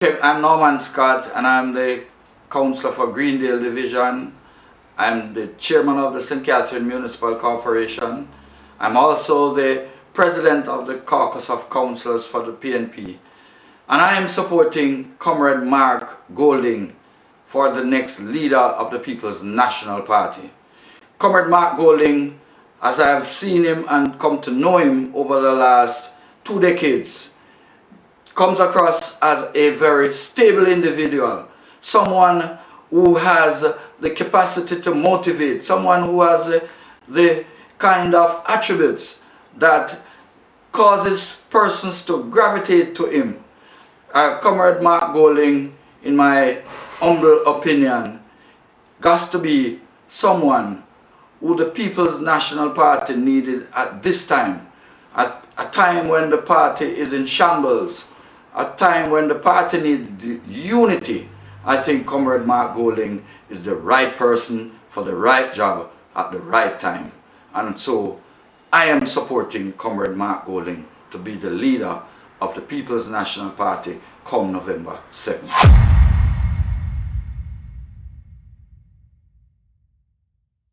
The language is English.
I'm Norman Scott and I'm the Councillor for Greendale Division. I'm the Chairman of the St. Catherine Municipal Corporation. I'm also the President of the Caucus of Councillors for the PNP. And I am supporting Comrade Mark Golding for the next leader of the People's National Party. Comrade Mark Golding, as I have seen him and come to know him over the last 2 decades, comes across as a very stable individual, someone who has the capacity to motivate, someone who has the kind of attributes that causes persons to gravitate to him. Comrade Mark Golding, in my humble opinion, has to be someone who the People's National Party needed at this time, at a time when the party is in shambles, a time when the party needs unity. I think Comrade Mark Golding is the right person for the right job at the right time. And so I am supporting Comrade Mark Golding to be the leader of the People's National Party come November 7th.